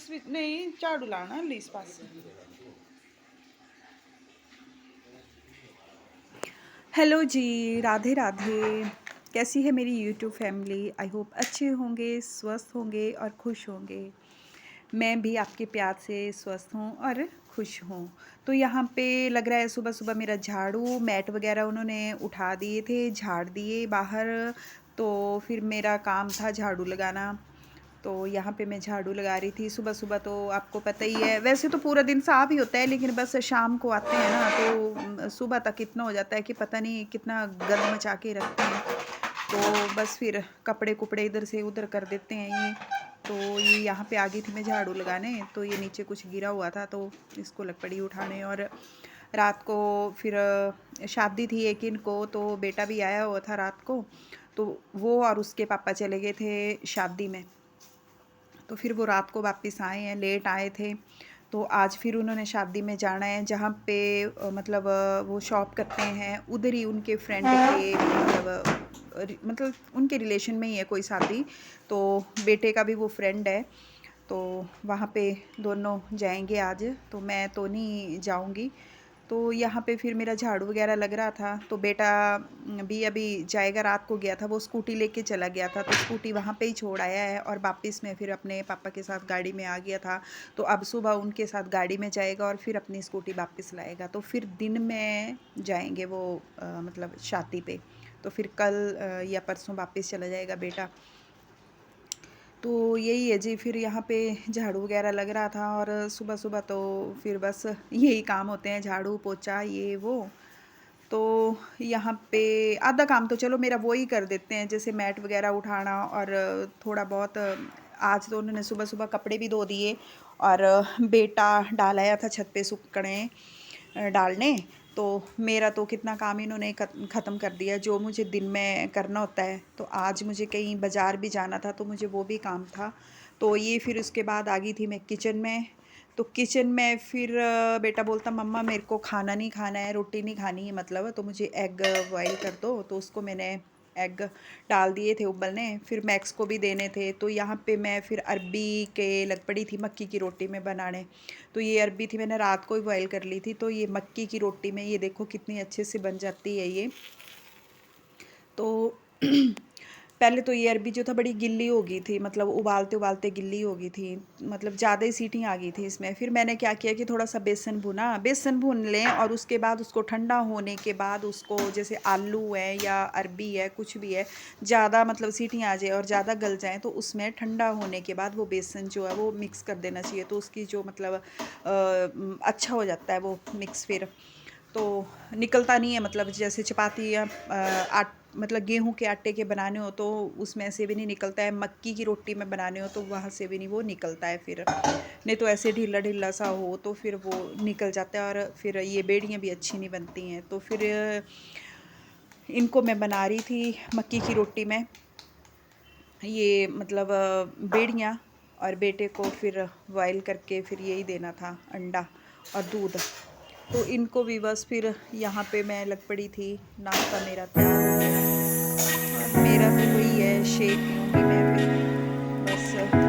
इस नहीं झाड़ू लाना इस पास। हेलो जी, राधे राधे। कैसी है मेरी यूट्यूब फैमिली? आई होप अच्छे होंगे, स्वस्थ होंगे और खुश होंगे। मैं भी आपके प्यार से स्वस्थ हूँ और खुश हूँ। तो यहाँ पे लग रहा है सुबह-सुबह मेरा झाड़ू, मैट वगैरह उन्होंने उठा दिए थे, झाड़ दिए बाहर, तो फिर मेरा काम था झाड़ू लगाना। तो यहाँ पे मैं झाड़ू लगा रही थी। सुबह-सुबह तो आपको पता ही है, वैसे तो पूरा दिन साफ ही होता है, लेकिन बस शाम को आते हैं ना तो सुबह तक इतना हो जाता है कि पता नहीं कितना गंद मचा के रखते हैं। तो बस फिर कपड़े-कुपड़े इधर से उधर कर देते हैं ये। तो ये यहाँ पे आ गई थी मैं झाड़ू लगाने, तो ये नीचे कुछ गिरा हुआ था तो इसको लग पड़ी उठाने। और रात को फिर शादी थी एक इनको, तो बेटा भी आया हुआ था रात को, तो वो और उसके पापा चले गए थे शादी में। तो फिर वो रात को वापस आए हैं, लेट आए थे। तो आज फिर उन्होंने शादी में जाना है जहाँ पे मतलब वो शॉप करते हैं, उधर ही उनके फ्रेंड के मतलब उनके रिलेशन में ही है कोई शादी। तो बेटे का भी वो फ्रेंड है, तो वहाँ पे दोनों जाएंगे आज। तो मैं तो नहीं जाऊँगी। तो यहाँ पे फिर मेरा झाड़ू वगैरह लग रहा था, तो बेटा भी अभी जाएगा। रात को गया था, वो स्कूटी लेके चला गया था, तो स्कूटी वहाँ पे ही छोड़ आया है और वापस में फिर अपने पापा के साथ गाड़ी में आ गया था। तो अब सुबह उनके साथ गाड़ी में जाएगा और फिर अपनी स्कूटी वापस लाएगा। तो फिर दिन में जाएंगे वो मतलब शादी पे। तो फिर कल या परसों वापस चला जाएगा बेटा। तो यही है जी। फिर यहाँ पे झाड़ू वगैरह लग रहा था और सुबह-सुबह तो फिर बस यही काम होते हैं, झाड़ू, पोछा, ये वो। तो यहाँ पे आधा काम तो चलो मेरा वो ही कर देते हैं, जैसे मैट वगैरह उठाना और थोड़ा बहुत आज तो उन्होंने सुबह-सुबह कपड़े भी धो दिए और बेटा डाल आया था छत पे सूखने डालने। तो मेरा तो कितना काम इन्होंने ख़त्म कर दिया जो मुझे दिन में करना होता है। तो आज मुझे कहीं बाज़ार भी जाना था, तो मुझे वो भी काम था। तो ये फिर उसके बाद आ गई थी मैं किचन में। तो किचन में फिर बेटा बोलता मम्मा मेरे को खाना नहीं खाना है, रोटी नहीं खानी है मतलब, तो मुझे एग बॉयल कर दो। तो उसको मैंने एग डाल दिए थे उबलने, फिर मैक्स को भी देने थे। तो यहाँ पे मैं फिर अरबी के लग पड़ी थी मक्की की रोटी में बनाने। तो ये अरबी थी, मैंने रात को ही बॉयल कर ली थी। तो ये मक्की की रोटी में ये देखो कितनी अच्छे से बन जाती है ये। तो पहले तो ये अरबी जो था बड़ी गिल्ली हो गई थी, मतलब उबालते उबालते गिल्ली हो गई थी, मतलब ज़्यादा ही सीटियाँ आ गई थी इसमें। फिर मैंने क्या किया कि थोड़ा सा बेसन भुना, बेसन भून लें और उसके बाद उसको ठंडा होने के बाद उसको, जैसे आलू है या अरबी है कुछ भी है, ज़्यादा मतलब सीटियाँ आ जाए और ज़्यादा गल जाएँ तो उसमें ठंडा होने के बाद वो बेसन जो है वो मिक्स कर देना चाहिए। तो उसकी जो मतलब अच्छा हो जाता है वो मिक्स, फिर तो निकलता नहीं है। मतलब जैसे चपाती या मतलब गेहूं के आटे के बनाने हो तो उसमें से भी नहीं निकलता है, मक्की की रोटी में बनाने हो तो वहाँ से भी नहीं वो निकलता है। फिर नहीं तो ऐसे ढीला ढीला सा हो तो फिर वो निकल जाता है और फिर ये बेड़ियाँ भी अच्छी नहीं बनती हैं। तो फिर इनको मैं बना रही थी मक्की की रोटी में ये मतलब बेड़ियाँ, और बेटे को फिर बॉयल करके फिर यही देना था, अंडा और दूध। तो इनको भी बस फिर यहाँ पे मैं लग पड़ी थी, नाश्ता मेरा तैयार हो गया और मेरा तो वही है, शेक पीऊँगी मैं फिर बस।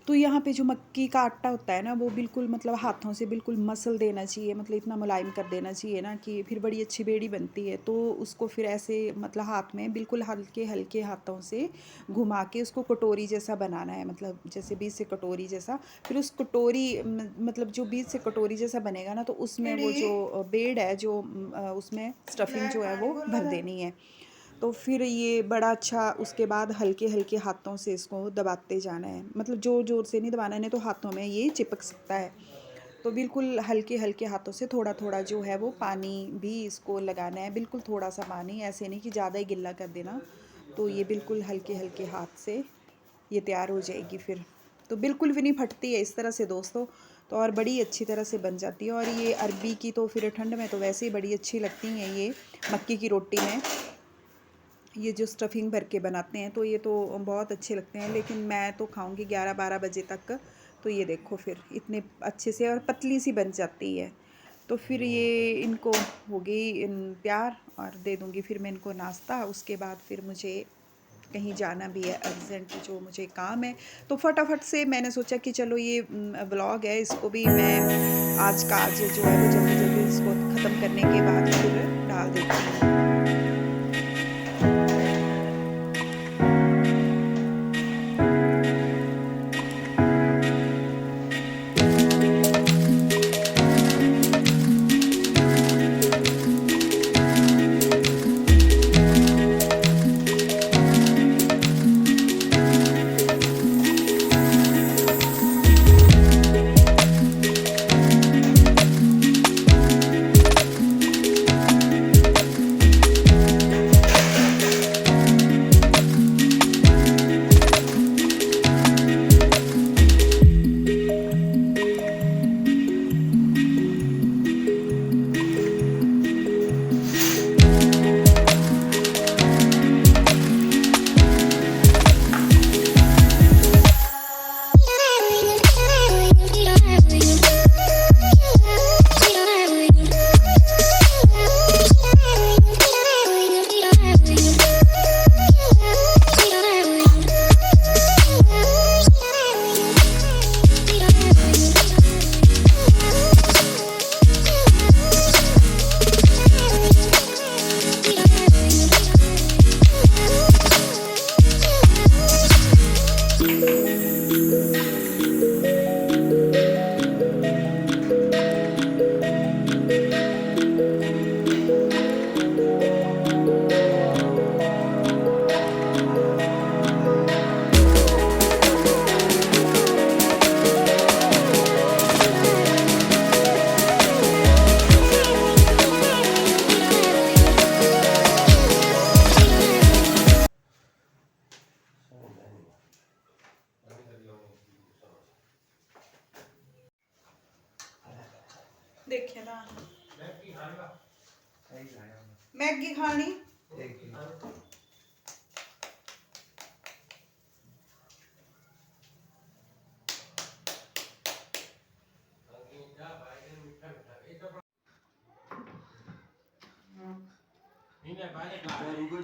तो यहाँ पे जो मक्की का आटा होता है ना, वो बिल्कुल मतलब हाथों से बिल्कुल मसल देना चाहिए, मतलब इतना मुलायम कर देना चाहिए ना कि फिर बड़ी अच्छी बेड़ी बनती है। तो उसको फिर ऐसे मतलब हाथ में बिल्कुल हल्के हल्के हाथों से घुमा के उसको कटोरी जैसा बनाना है, मतलब जैसे बीच से कटोरी जैसा। फिर उस कटोरी मतलब जो बीच से कटोरी जैसा बनेगा ना, तो उसमें वो जो बेड़ है जो उसमें स्टफिंग जो है वो भर देनी है। तो फिर ये बड़ा अच्छा उसके बाद हल्के हल्के हाथों से इसको दबाते जाना है, मतलब ज़ोर ज़ोर से नहीं दबाना है, नहीं तो हाथों में ये चिपक सकता है। तो बिल्कुल हल्के हल्के हाथों से थोड़ा थोड़ा जो है वो पानी भी इसको लगाना है, बिल्कुल थोड़ा सा पानी, ऐसे नहीं कि ज़्यादा ही गिल्ला कर देना। तो ये बिल्कुल हल्के हल्के हाथ से ये तैयार हो जाएगी फिर। तो बिल्कुल भी नहीं फटती है इस तरह से दोस्तों, तो और बड़ी अच्छी तरह से बन जाती है। और ये अरबी की तो फिर ठंड में तो वैसे ही बड़ी अच्छी लगती हैं ये मक्की की रोटी में। ये जो स्टफिंग भर के बनाते हैं तो ये तो बहुत अच्छे लगते हैं, लेकिन मैं तो खाऊंगी 11-12 बजे तक। तो ये देखो फिर इतने अच्छे से और पतली सी बन जाती है। तो फिर ये इनको होगी तैयार और दे दूंगी फिर मैं इनको नाश्ता। उसके बाद फिर मुझे कहीं जाना भी है अर्जेंट, जो मुझे काम है। तो फटाफट से मैंने सोचा कि चलो ये व्लॉग है, इसको भी मैं आज का आज जो है वो जल्दी जल्दी इसको ख़त्म करने के बाद फिर डाल देती हूँ। देखिए ना, मैगी खानी।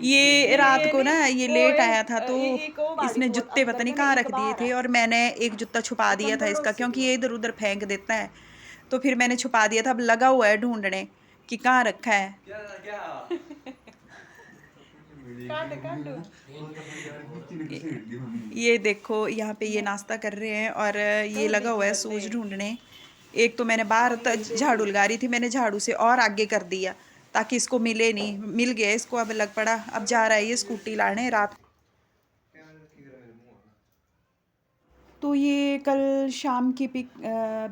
ये रात को ना ये लेट आया था, तो इसने जूते पता नहीं कहाँ रख दिए थे, और मैंने एक जूता छुपा दिया था इसका, क्योंकि ये इधर उधर फेंक देता है। तो फिर मैंने छुपा दिया था, अब लगा हुआ है ढूंढने कि कहाँ रखा है। ये देखो यहाँ पे ये नाश्ता कर रहे हैं और ये लगा हुआ है सूज ढूंढने। एक तो मैंने बाहर झाड़ू लगा रही थी, मैंने झाड़ू से और आगे कर दिया ताकि इसको मिले नहीं, मिल गया इसको, अब लग पड़ा, अब जा रहा है ये स्कूटी लाने रात। तो ये कल शाम की पिक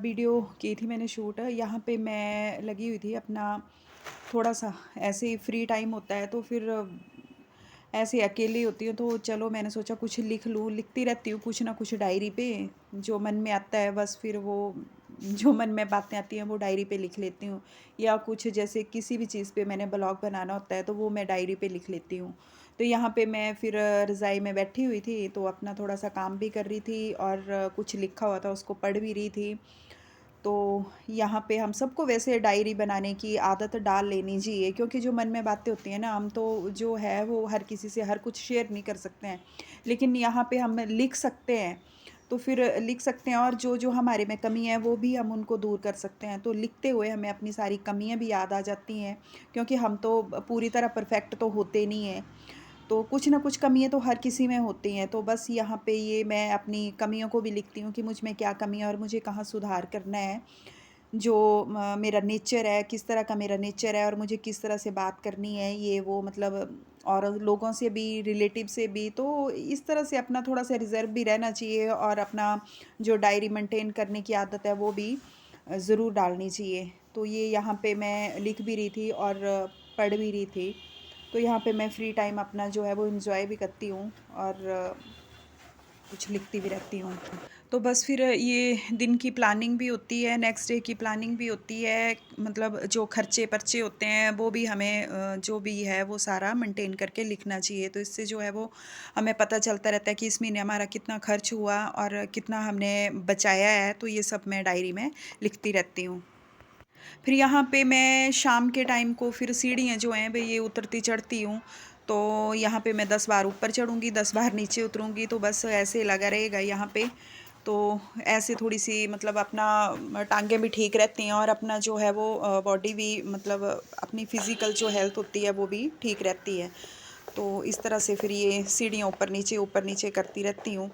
वीडियो की थी मैंने शूट। यहाँ पे मैं लगी हुई थी अपना, थोड़ा सा ऐसे ही फ्री टाइम होता है तो फिर ऐसे अकेली होती हूँ, तो चलो मैंने सोचा कुछ लिख लूँ। लिखती रहती हूँ कुछ ना कुछ डायरी पे, जो मन में आता है बस फिर वो जो मन में बातें आती हैं वो डायरी पे लिख लेती हूँ। या कुछ जैसे किसी भी चीज़ पे मैंने ब्लॉग बनाना होता है तो वो मैं डायरी पे लिख लेती हूँ। तो यहाँ पे मैं फिर रज़ाई में बैठी हुई थी, तो अपना थोड़ा सा काम भी कर रही थी और कुछ लिखा हुआ था उसको पढ़ भी रही थी। तो यहाँ पे हम सबको वैसे डायरी बनाने की आदत डाल लेनी चाहिए, क्योंकि जो मन में बातें होती हैं ना, हम तो जो है वो हर किसी से हर कुछ शेयर नहीं कर सकते हैं, लेकिन यहाँ पे हम लिख सकते हैं। तो फिर लिख सकते हैं, और जो हमारे में कमी है वो भी हम उनको दूर कर सकते हैं। तो लिखते हुए हमें अपनी सारी कमियाँ भी याद आ जाती हैं, क्योंकि हम तो पूरी तरह परफेक्ट तो होते नहीं हैं। तो कुछ ना कुछ कमियाँ तो हर किसी में होती हैं। तो बस यहाँ पे ये मैं अपनी कमियों को भी लिखती हूँ कि मुझ में क्या कमी है और मुझे कहाँ सुधार करना है। जो मेरा नेचर है, किस तरह का मेरा नेचर है और मुझे किस तरह से बात करनी है, ये वो मतलब, और लोगों से भी, रिलेटिव से भी। तो इस तरह से अपना थोड़ा-सा रिज़र्व भी रहना चाहिए, और अपना जो डायरी मेंटेन करने की आदत है वो भी ज़रूर डालनी चाहिए। तो ये यहाँ पे मैं लिख भी रही थी और पढ़ भी रही थी। तो यहाँ पे मैं फ्री टाइम अपना जो है वो एन्जॉय भी करती हूँ, और कुछ लिखती भी रहती हूँ। तो बस फिर ये दिन की प्लानिंग भी होती है, नेक्स्ट डे की प्लानिंग भी होती है। मतलब जो खर्चे-पर्चे होते हैं वो भी हमें जो भी है वो सारा मेंटेन करके लिखना चाहिए। तो इससे जो है वो हमें पता चलता रहता है कि इस महीने हमारा कितना खर्च हुआ और कितना हमने बचाया है। तो ये सब मैं डायरी में लिखती रहती हूँ। फिर यहाँ पे मैं शाम के टाइम को फिर सीढ़ियाँ जो हैं भई ये उतरती-चढ़ती हूँ। तो यहाँ पे मैं 10 बार ऊपर चढ़ूँगी, 10 बार नीचे उतरूँगी, तो बस ऐसे लगा रहेगा यहाँ पे। तो ऐसे थोड़ी-सी मतलब अपना टाँगें भी ठीक रहती हैं, और अपना जो है वो बॉडी भी मतलब अपनी फ़िज़िकल जो हेल्थ होती है वो भी ठीक रहती है। तो इस तरह से फिर ये सीढ़ियाँ ऊपर नीचे करती रहती हूँ।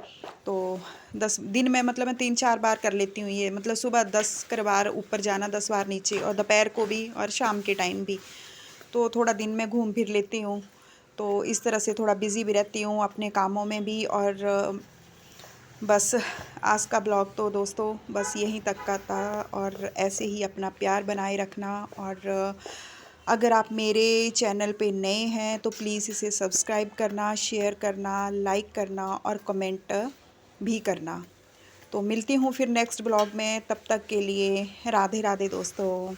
तो 10 दिन में मतलब मैं 3-4 बार कर लेती हूँ ये, मतलब सुबह 10 बार ऊपर जाना, 10 बार नीचे, और दोपहर को भी और शाम के टाइम भी। तो थोड़ा दिन में घूम फिर लेती हूँ। तो इस तरह से थोड़ा बिज़ी भी रहती हूँ अपने कामों में भी। और बस आज का ब्लॉग तो दोस्तों बस यहीं तक का था, और ऐसे ही अपना प्यार बनाए रखना। और अगर आप मेरे चैनल पे नए हैं तो प्लीज़ इसे सब्सक्राइब करना, शेयर करना, लाइक करना और कमेंट भी करना। तो मिलती हूँ फिर नेक्स्ट ब्लॉग में, तब तक के लिए राधे राधे दोस्तों।